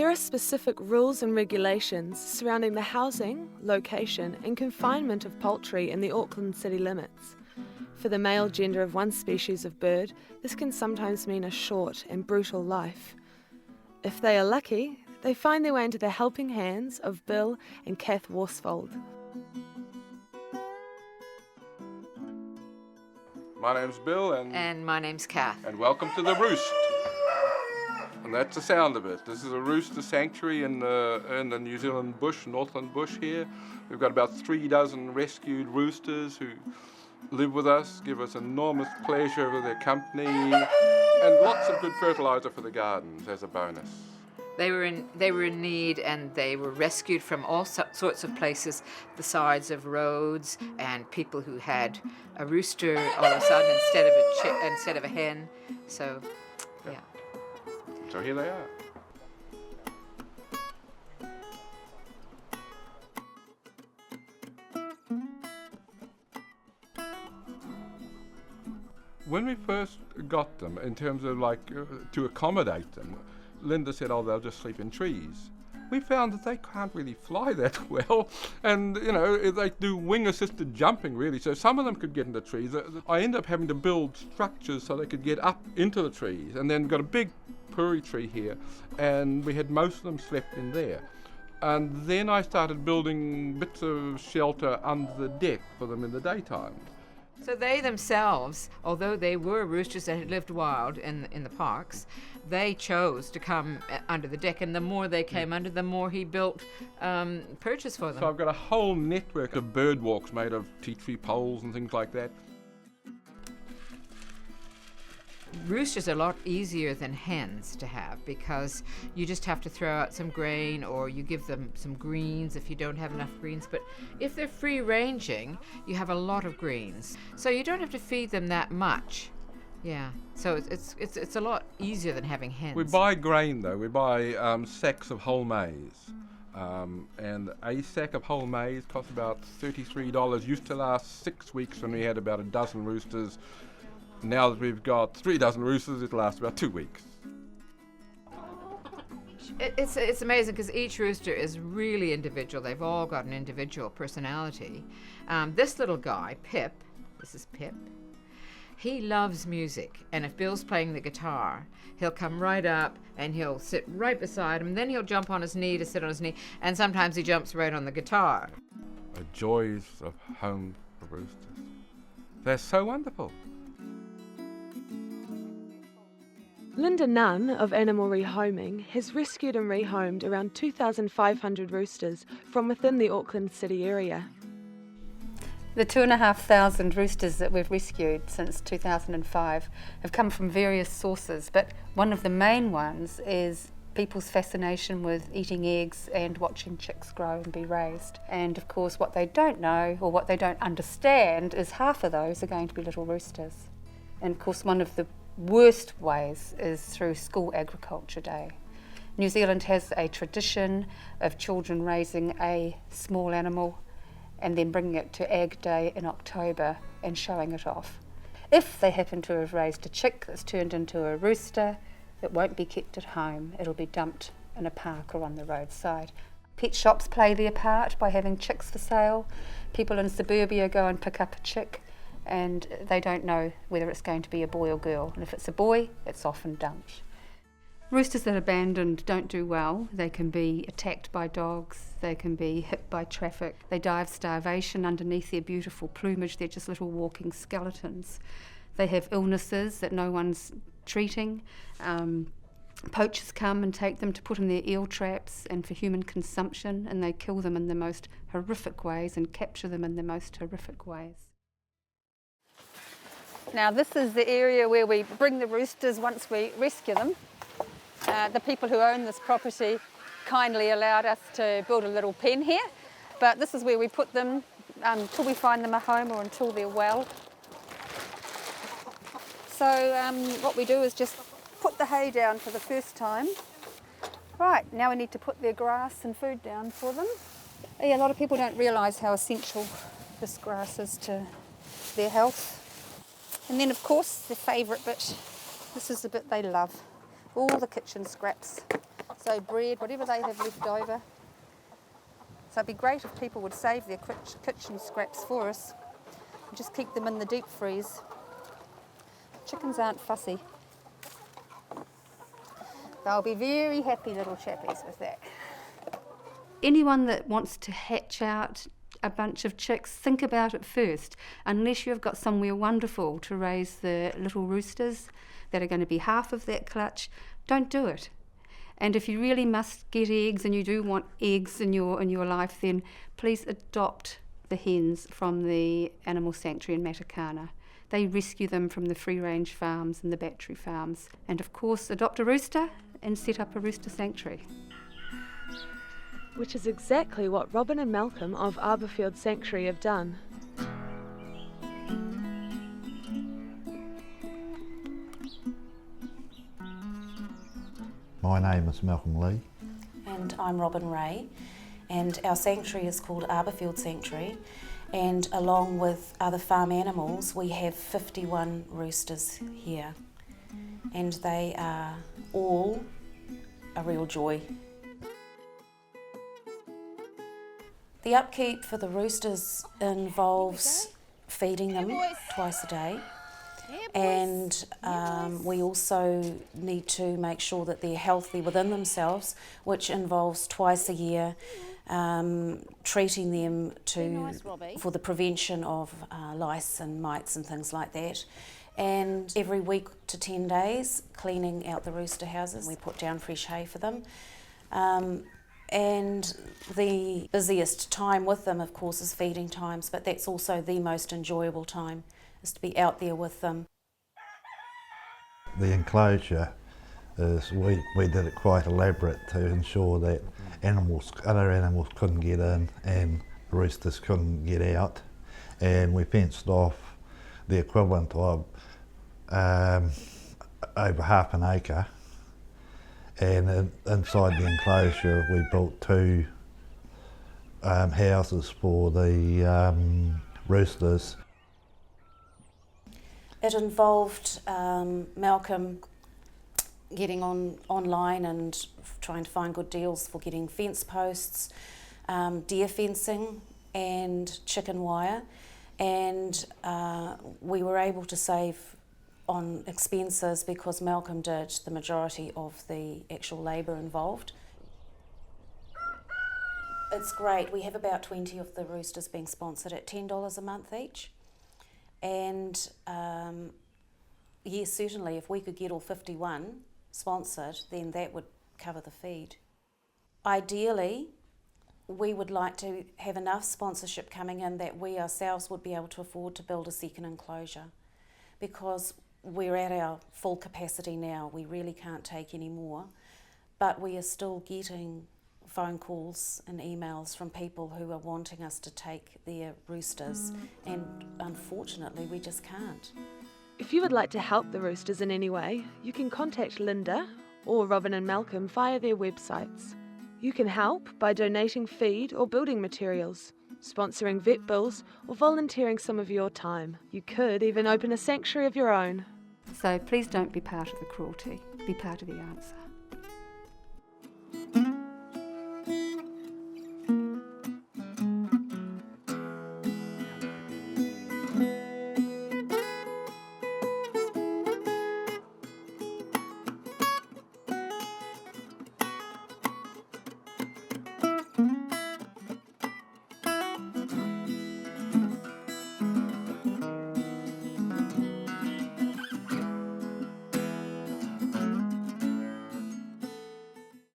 There are specific rules and regulations surrounding the housing, location and confinement of poultry in the Auckland city limits. For the male gender of one species of bird, this can sometimes mean a short and brutal life. If they are lucky, they find their way into the helping hands of Bill and Kath Worsfold. My name's Bill and my name's Kath. And welcome to The Roost. And that's the sound of it. This is a rooster sanctuary in the New Zealand bush, Northland bush here. We've got about 36 rescued roosters who live with us, give us enormous pleasure with their company, and lots of good fertilizer for the gardens as a bonus. They were in need, and they were rescued from all sorts of places, the sides of roads, and people who had a rooster all of a sudden instead of a hen. So, yeah. So here they are. When we first got them, in terms of to accommodate them, Linda said, oh, they'll just sleep in trees. We found that they can't really fly that well, and they do wing-assisted jumping really, so some of them could get into trees. I ended up having to build structures so they could get up into the trees, and then got a big puri tree here, and we had most of them slept in there. And then I started building bits of shelter under the deck for them in the daytime. So they themselves, although they were roosters that had lived wild in the parks, they chose to come under the deck, and the more they came under, the more he built perches for them. So I've got a whole network of bird walks made of tea tree poles and things like that. Roosters are a lot easier than hens to have, because you just have to throw out some grain, or you give them some greens if you don't have enough greens. But if they're free ranging, you have a lot of greens, so you don't have to feed them that much. Yeah, so it's a lot easier than having hens. We buy grain though. We buy sacks of whole maize, and a sack of whole maize costs about $33. Used to last 6 weeks when we had about a dozen roosters. Now that we've got 36 roosters, it'll last about 2 weeks. It's amazing, because each rooster is really individual. They've all got an individual personality. This little guy, Pip, this is Pip, he loves music, and if Bill's playing the guitar, he'll come right up and he'll sit right beside him. Then he'll jump on his knee to sit on his knee, and sometimes he jumps right on the guitar. The joys of home for roosters. They're so wonderful. Linda Nunn of Animal Rehoming has rescued and rehomed around 2,500 roosters from within the Auckland city area. The 2,500 roosters that we've rescued since 2005 have come from various sources, but one of the main ones is people's fascination with eating eggs and watching chicks grow and be raised. And of course what they don't know, or what they don't understand, is half of those are going to be little roosters. And of course one of the worst ways is through School Agriculture Day. New Zealand has a tradition of children raising a small animal and then bringing it to Ag Day in October and showing it off. If they happen to have raised a chick that's turned into a rooster, it won't be kept at home. It'll be dumped in a park or on the roadside. Pet shops play their part by having chicks for sale. People in suburbia go and pick up a chick, and they don't know whether it's going to be a boy or girl. And if it's a boy, it's often dumped. Roosters that are abandoned don't do well. They can be attacked by dogs, they can be hit by traffic, they die of starvation underneath their beautiful plumage. They're just little walking skeletons. They have illnesses that no one's treating. Poachers come and take them to put in their eel traps and for human consumption, and they kill them in the most horrific ways and capture them in the most horrific ways. Now this is the area where we bring the roosters once we rescue them. The people who own this property kindly allowed us to build a little pen here, but this is where we put them until we find them a home or until they're well. So what we do is just put the hay down for the first time. Right, now we need to put their grass and food down for them. Yeah, a lot of people don't realise how essential this grass is to their health. And then of course, their favourite bit, this is the bit they love. All the kitchen scraps. So bread, whatever they have left over. So it'd be great if people would save their kitchen scraps for us and just keep them in the deep freeze. Chickens aren't fussy. They'll be very happy little chappies with that. Anyone that wants to hatch out a bunch of chicks, think about it first. Unless you've got somewhere wonderful to raise the little roosters that are going to be half of that clutch, don't do it. And if you really must get eggs and you do want eggs in your life, then please adopt the hens from the animal sanctuary in Matakana. They rescue them from the free-range farms and the battery farms. And of course, adopt a rooster and set up a rooster sanctuary. Which is exactly what Robin and Malcolm of Arborfield Sanctuary have done. My name is Malcolm Lee. And I'm Robin Ray, and our sanctuary is called Arborfield Sanctuary, and along with other farm animals we have 51 roosters here, and they are all a real joy. The upkeep for the roosters involves feeding them twice a day, and we also need to make sure that they're healthy within themselves, which involves twice a year treating them for the prevention of lice and mites and things like that. And every week to 10 days cleaning out the rooster houses. We put down fresh hay for them. And the busiest time with them, of course, is feeding times, but that's also the most enjoyable time, is to be out there with them. The enclosure is, we did it quite elaborate to ensure that other animals couldn't get in and roosters couldn't get out. And we fenced off the equivalent of over half an acre. And inside the enclosure we built two houses for the roosters. It involved Malcolm getting online and trying to find good deals for getting fence posts, deer fencing and chicken wire, and we were able to save on expenses because Malcolm did the majority of the actual labour involved. It's great. We have about 20 of the roosters being sponsored at $10 a month each. And yes, certainly if we could get all 51 sponsored, then that would cover the feed. Ideally, we would like to have enough sponsorship coming in that we ourselves would be able to afford to build a second enclosure, because we're at our full capacity now. We really can't take any more, but we are still getting phone calls and emails from people who are wanting us to take their roosters, and unfortunately we just can't. If you would like to help the roosters in any way, you can contact Linda or Robin and Malcolm via their websites. You can help by donating feed or building materials, sponsoring vet bills, or volunteering some of your time. You could even open a sanctuary of your own. So please don't be part of the cruelty, be part of the answer.